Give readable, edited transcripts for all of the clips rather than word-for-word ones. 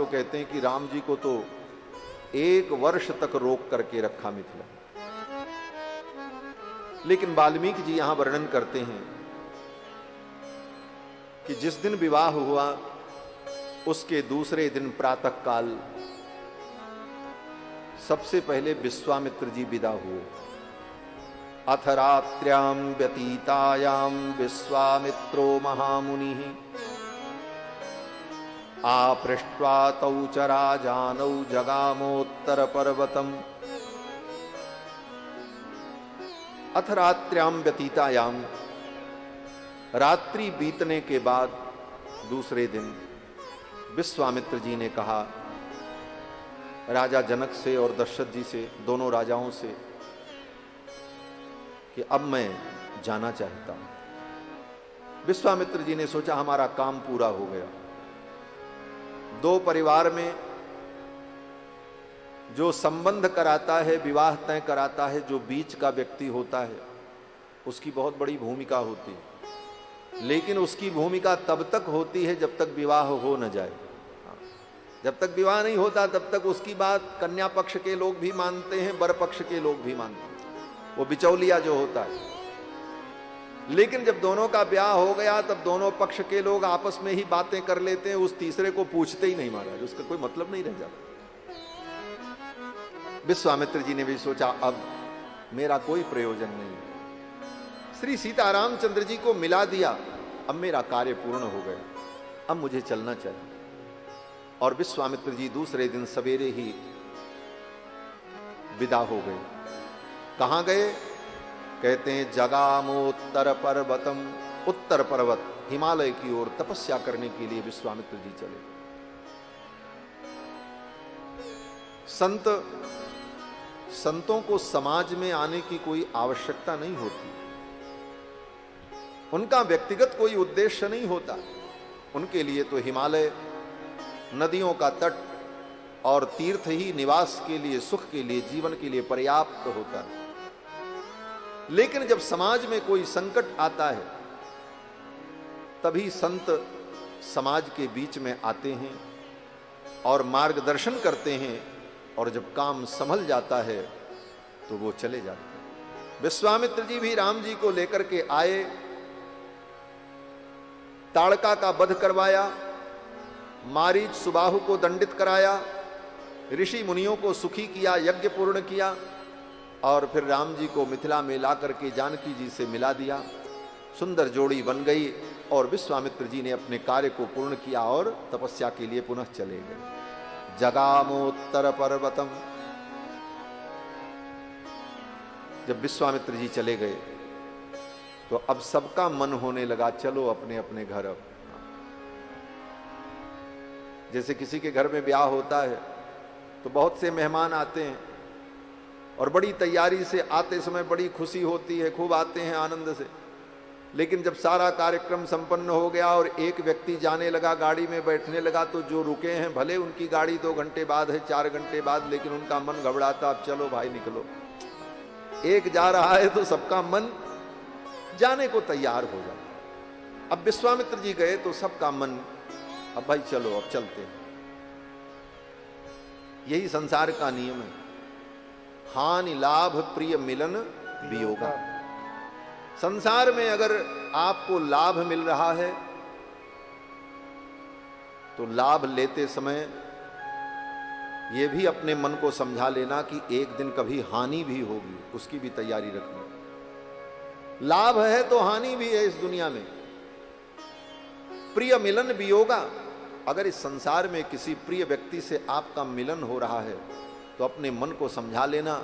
तो कहते हैं कि राम जी को तो 1 वर्ष तक रोक करके रखा मिथिला। लेकिन वाल्मीकि जी यहां वर्णन करते हैं कि जिस दिन विवाह हुआ उसके दूसरे दिन प्रातः काल सबसे पहले विश्वामित्र जी विदा हुए। अथ रात्र्यां व्यतीतायां विश्वामित्रो महामुनिः आपृष्ट्वा तौ च राजानौ जगामोत्तर पर्वतम्। अथ रात्र्यां व्यतीतायां, रात्रि बीतने के बाद दूसरे दिन विश्वामित्र जी ने कहा राजा जनक से और दशरथ जी से, दोनों राजाओं से, कि अब मैं जाना चाहता हूं। विश्वामित्र जी ने सोचा हमारा काम पूरा हो गया। 2 परिवार में जो संबंध कराता है, विवाह तय कराता है, जो बीच का व्यक्ति होता है, उसकी बहुत बड़ी भूमिका होती है। लेकिन उसकी भूमिका तब तक होती है जब तक विवाह हो न जाए। जब तक विवाह नहीं होता तब तक उसकी बात कन्या पक्ष के लोग भी मानते हैं, वर पक्ष के लोग भी मानते हैं, वो बिचौलिया जो होता है। लेकिन जब दोनों का ब्याह हो गया तब दोनों पक्ष के लोग आपस में ही बातें कर लेते हैं, उस तीसरे को पूछते ही नहीं महाराज, उसका कोई मतलब नहीं रह जाता। विश्वामित्र जी ने भी सोचा अब मेरा कोई प्रयोजन नहीं, श्री सीतारामचंद्र जी को मिला दिया, अब मेरा कार्य पूर्ण हो गया, अब मुझे चलना चाहिए। और विश्वामित्र जी दूसरे दिन सवेरे ही विदा हो गए। कहां गए? कहते हैं जगामोत्तर पर्वतम, उत्तर पर्वत हिमालय की ओर तपस्या करने के लिए विश्वामित्र जी चले। संतों को समाज में आने की कोई आवश्यकता नहीं होती, उनका व्यक्तिगत कोई उद्देश्य नहीं होता। उनके लिए तो हिमालय, नदियों का तट और तीर्थ ही निवास के लिए, सुख के लिए, जीवन के लिए पर्याप्त होता है। लेकिन जब समाज में कोई संकट आता है तभी संत समाज के बीच में आते हैं और मार्गदर्शन करते हैं, और जब काम संभल जाता है तो वो चले जाते हैं। विश्वामित्र जी भी राम जी को लेकर के आए, ताड़का का वध करवाया, मारीच सुबाहु को दंडित कराया, ऋषि मुनियों को सुखी किया, यज्ञ पूर्ण किया, और फिर राम जी को मिथिला में ला करके जानकी जी से मिला दिया। सुंदर जोड़ी बन गई और विश्वामित्र जी ने अपने कार्य को पूर्ण किया और तपस्या के लिए पुनः चले गए। जगामोत्तर पर्वतम। जब विश्वामित्र जी चले गए तो अब सबका मन होने लगा चलो अपने अपने घर। अब जैसे किसी के घर में ब्याह होता है तो बहुत से मेहमान आते हैं और बड़ी तैयारी से आते समय बड़ी खुशी होती है, खूब आते हैं आनंद से। लेकिन जब सारा कार्यक्रम संपन्न हो गया और एक व्यक्ति जाने लगा, गाड़ी में बैठने लगा, तो जो रुके हैं भले उनकी गाड़ी 2 घंटे बाद है, 4 घंटे बाद, लेकिन उनका मन घबराता, अब चलो भाई निकलो। एक जा रहा है तो सबका मन जाने को तैयार हो जाता। अब विश्वामित्र जी गए तो सबका मन, अब भाई चलो अब चलते हैं। यही संसार का नियम है, हानि लाभ प्रिय मिलन वियोगा। संसार में अगर आपको लाभ मिल रहा है तो लाभ लेते समय यह भी अपने मन को समझा लेना कि एक दिन कभी हानि भी होगी, उसकी भी तैयारी रखना। लाभ है तो हानि भी है इस दुनिया में। प्रिय मिलन वियोगा, अगर इस संसार में किसी प्रिय व्यक्ति से आपका मिलन हो रहा है तो अपने मन को समझा लेना,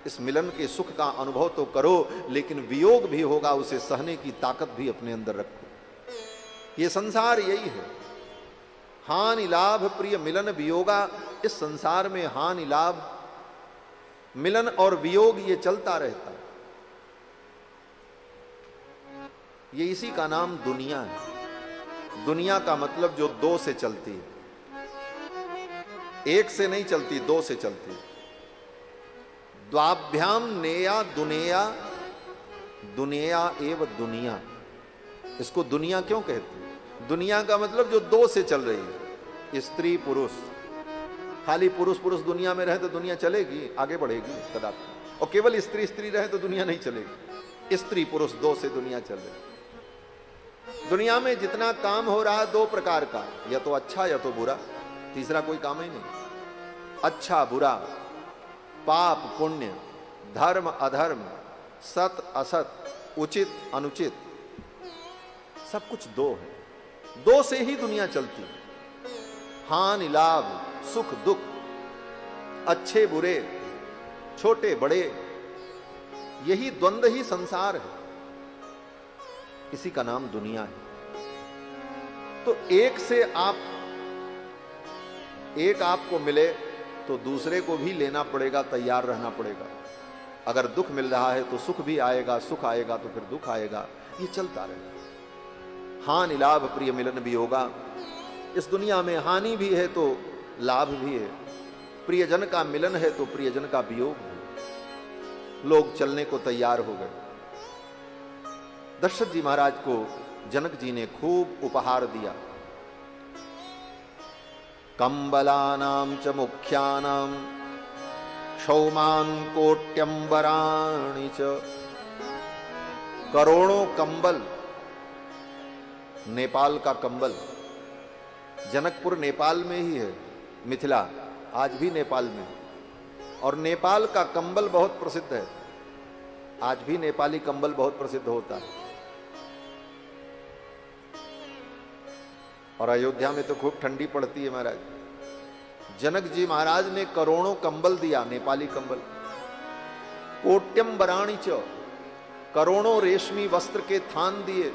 इस मिलन के सुख का अनुभव तो करो, लेकिन वियोग भी होगा, उसे सहने की ताकत भी अपने अंदर रखो। ये संसार यही है, हानि लाभ प्रिय मिलन वियोगा। इस संसार में हानि लाभ, मिलन और वियोग ये चलता रहता है। ये इसी का नाम दुनिया है। दुनिया का मतलब जो 2 से चलती है, 1 से नहीं चलती, 2 से चलती है। द्वाभ्याम नेया दुनिया, दुनिया एव दुनिया। इसको दुनिया क्यों कहते हैं? दुनिया का मतलब जो 2 से चल रही है। स्त्री पुरुष, खाली पुरुष पुरुष दुनिया में रहे तो दुनिया चलेगी, आगे बढ़ेगी कदापि। और केवल स्त्री स्त्री रहे तो दुनिया नहीं चलेगी। स्त्री पुरुष दो से दुनिया चल रही। दुनिया में जितना काम हो रहा है दो प्रकार का, या तो अच्छा या तो बुरा, तीसरा कोई काम ही नहीं। अच्छा बुरा, पाप पुण्य, धर्म अधर्म, सत असत, उचित अनुचित, सब कुछ दो है। दो से ही दुनिया चलती है। हानि लाभ, सुख दुख, अच्छे बुरे, छोटे बड़े, यही द्वंद्व ही संसार है। इसी का नाम दुनिया है। तो एक आपको मिले तो दूसरे को भी लेना पड़ेगा, तैयार रहना पड़ेगा। अगर दुख मिल रहा है तो सुख भी आएगा, सुख आएगा तो फिर दुख आएगा, ये चलता रहेगा। हानि लाभ प्रिय मिलन भी होगा। इस दुनिया में हानि भी है तो लाभ भी है। प्रियजन का मिलन है तो प्रियजन का वियोग भी। लोग चलने को तैयार हो गए। दशरथ जी महाराज को जनक जी ने खूब उपहार दिया। कंबलानाम च मुख्यानाम क्षौमान कोट्यंबराणि च। करोड़ों कंबल, नेपाल का कंबल। जनकपुर नेपाल में ही है, मिथिला आज भी नेपाल में, और नेपाल का कंबल बहुत प्रसिद्ध है। आज भी नेपाली कंबल बहुत प्रसिद्ध होता है। और अयोध्या में तो खूब ठंडी पड़ती है महाराज। जनक जी महाराज ने करोड़ों कंबल दिया, नेपाली कंबल। कोट्यंबराणि च, करोड़ों रेशमी वस्त्र के थान दिए,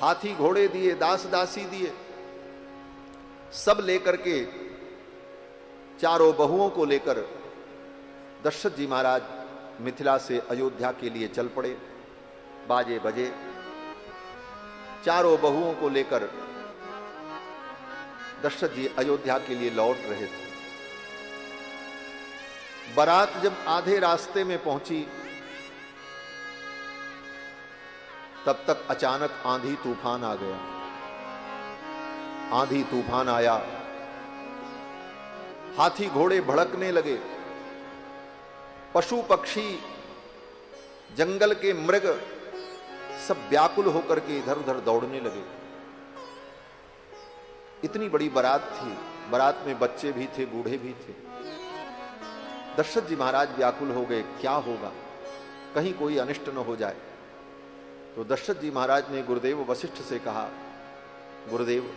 हाथी घोड़े दिए, दास दासी दिए। सब लेकर के, चारों बहुओं को लेकर दशरथ जी महाराज मिथिला से अयोध्या के लिए चल पड़े। बाजे बजे, चारों बहुओं को लेकर दशरथ जी अयोध्या के लिए लौट रहे थे। बारात जब आधे रास्ते में पहुंची तब तक अचानक आंधी तूफान आ गया। आंधी तूफान आया, हाथी घोड़े भड़कने लगे, पशु पक्षी, जंगल के मृग सब व्याकुल होकर के इधर उधर दौड़ने लगे। इतनी बड़ी बारात थी, बारात में बच्चे भी थे, बूढ़े भी थे। दशरथ जी महाराज व्याकुल हो गए, क्या होगा, कहीं कोई अनिष्ट न हो जाए। तो दशरथ जी महाराज ने गुरुदेव वशिष्ठ से कहा, गुरुदेव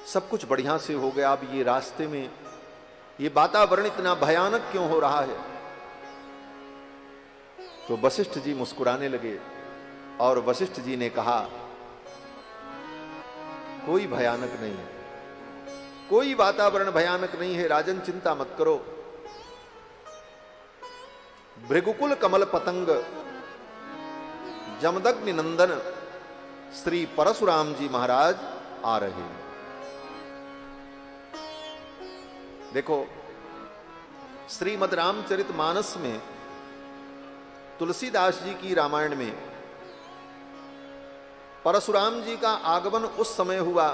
सब कुछ बढ़िया से हो गया, अब ये रास्ते में ये वातावरण इतना भयानक क्यों हो रहा है। तो वशिष्ठ जी मुस्कुराने लगे और वशिष्ठ जी ने कहा, कोई भयानक नहीं है, कोई वातावरण भयानक नहीं है, राजन चिंता मत करो। भृगुकुल कमल पतंग जमदग्नि नंदन श्री परशुराम जी महाराज आ रहे हैं। देखो, श्रीमद् रामचरितमानस में तुलसीदास जी की रामायण में परशुराम जी का आगमन उस समय हुआ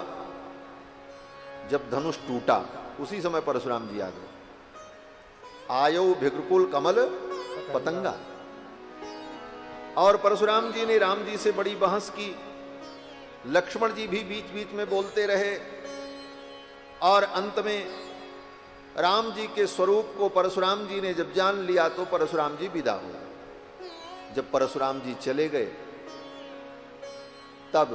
जब धनुष टूटा, उसी समय परशुराम जी आ गए। आयो भृगुकुल कमल पतंगा। और परशुराम जी ने राम जी से बड़ी बहस की। लक्ष्मण जी भी बीच बीच में बोलते रहे और अंत में राम जी के स्वरूप को परशुराम जी ने जब जान लिया तो परशुराम जी विदा हुए। जब परशुराम जी चले गए तब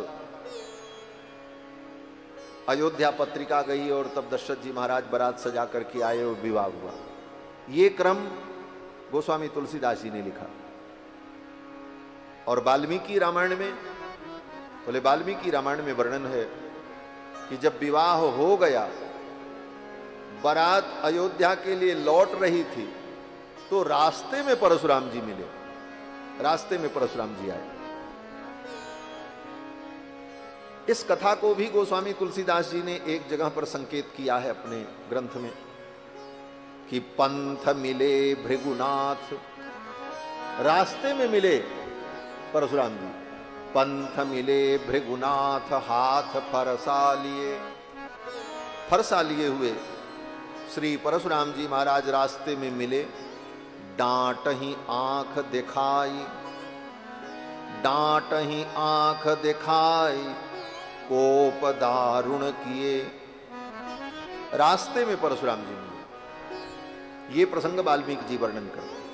अयोध्या पत्रिका गई और तब दशरथ जी महाराज बारात सजा करके आए और विवाह हुआ। ये क्रम गोस्वामी तुलसीदास जी ने लिखा। और वाल्मीकि रामायण में, बोले वाल्मीकि रामायण में वर्णन है कि जब विवाह हो गया, बारात अयोध्या के लिए लौट रही थी तो रास्ते में परशुराम जी मिले, रास्ते में परशुराम जी आए। इस कथा को भी गोस्वामी तुलसीदास जी ने एक जगह पर संकेत किया है अपने ग्रंथ में कि पंथ मिले भृगुनाथ, रास्ते में मिले परशुराम जी। पंथ मिले भृगुनाथ हाथ फरसा लिए। फरसा लिए हुए श्री परशुराम जी महाराज रास्ते में मिले। डांट ही आंख दिखाई, डांट ही आंख दिखाई, कोप दारुण किए। रास्ते में परशुराम जी मिले। ये प्रसंग वाल्मीकि जी वर्णन करते हैं।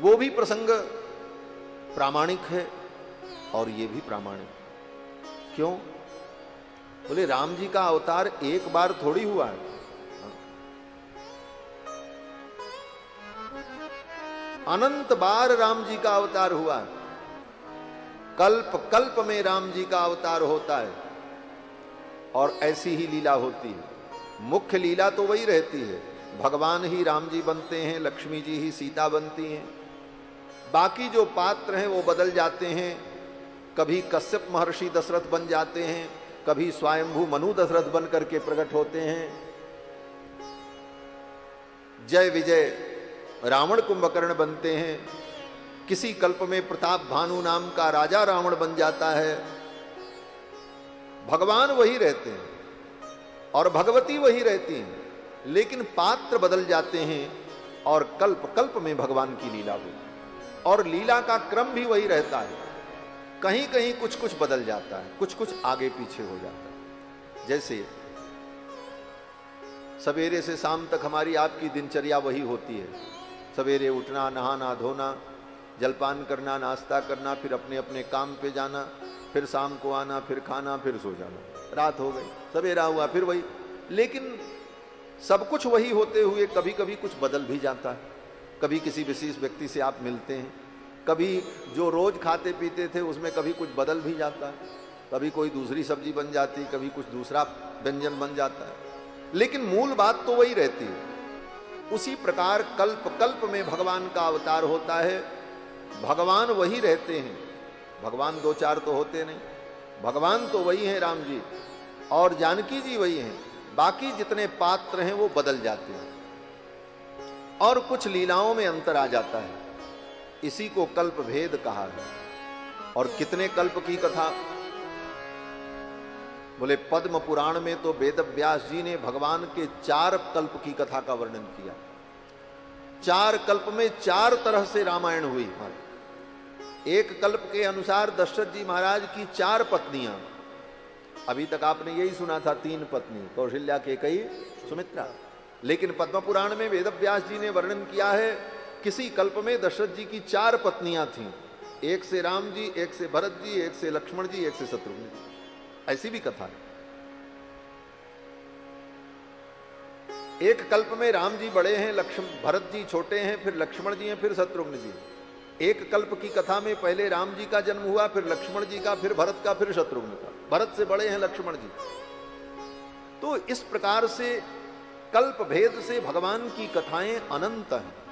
वो भी प्रसंग प्रामाणिक है और ये भी प्रामाणिक है। क्यों? बोले राम जी का अवतार एक बार थोड़ी हुआ है, अनंत बार राम जी का अवतार हुआ है। कल्प कल्प में राम जी का अवतार होता है और ऐसी ही लीला होती है। मुख्य लीला तो वही रहती है, भगवान ही राम जी बनते हैं, लक्ष्मी जी ही सीता बनती हैं। बाकी जो पात्र हैं वो बदल जाते हैं। कभी कश्यप महर्षि दशरथ बन जाते हैं, कभी स्वयंभू मनु दशरथ बन करके प्रकट होते हैं। जय विजय रावण कुंभकर्ण बनते हैं। किसी कल्प में प्रताप भानु नाम का राजा रावण बन जाता है। भगवान वही रहते हैं और भगवती वही रहती हैं, लेकिन पात्र बदल जाते हैं और कल्प कल्प में भगवान की लीला हुई और लीला का क्रम भी वही रहता है। कहीं कहीं कुछ कुछ बदल जाता है, कुछ कुछ आगे पीछे हो जाता है। जैसे सवेरे से शाम तक हमारी आपकी दिनचर्या वही होती है। सवेरे उठना, नहाना धोना, जलपान करना, नाश्ता करना, फिर अपने अपने काम पे जाना, फिर शाम को आना, फिर खाना, फिर सो जाना। रात हो गई, सवेरा हुआ, फिर वही। लेकिन सब कुछ वही होते हुए कभी कभी कुछ बदल भी जाता है। कभी किसी विशेष व्यक्ति से आप मिलते हैं, कभी जो रोज खाते पीते थे उसमें कभी कुछ बदल भी जाता है। कभी कोई दूसरी सब्जी बन जाती, कभी कुछ दूसरा व्यंजन बन जाता है, लेकिन मूल बात तो वही रहती है। उसी प्रकार कल्प कल्प में भगवान का अवतार होता है। भगवान वही रहते हैं। भगवान दो चार तो होते नहीं, भगवान तो वही हैं राम जी और जानकी जी वही हैं। बाकी जितने पात्र हैं वो बदल जाते हैं और कुछ लीलाओं में अंतर आ जाता है। इसी को कल्प भेद कहा है। और कितने कल्प की कथा? बोले पद्म पुराण में तो वेद व्यास जी ने भगवान के 4 कल्प की कथा का वर्णन किया। 4 कल्प में 4 तरह से रामायण हुई। एक कल्प के अनुसार दशरथ जी महाराज की 4 पत्नियां। अभी तक आपने यही सुना था 3 पत्नी, कौशल्या, केकई, सुमित्रा। लेकिन पद्म पुराण में वेद व्यास जी ने वर्णन किया है किसी कल्प में दशरथ जी की 4 पत्नियां थीं। एक से राम जी, एक से भरत जी, एक से लक्ष्मण जी, एक से शत्रुघ्न जी। ऐसी भी कथा है। एक कल्प में राम जी बड़े हैं, भरत जी छोटे हैं, फिर लक्ष्मण जी हैं, फिर शत्रुघ्न जी। एक कल्प की कथा में पहले राम जी का जन्म हुआ, फिर लक्ष्मण जी का, फिर भरत का, फिर शत्रुघ्न का। भरत से बड़े हैं लक्ष्मण जी। तो इस प्रकार से कल्प भेद से भगवान की कथाएं अनंत हैं।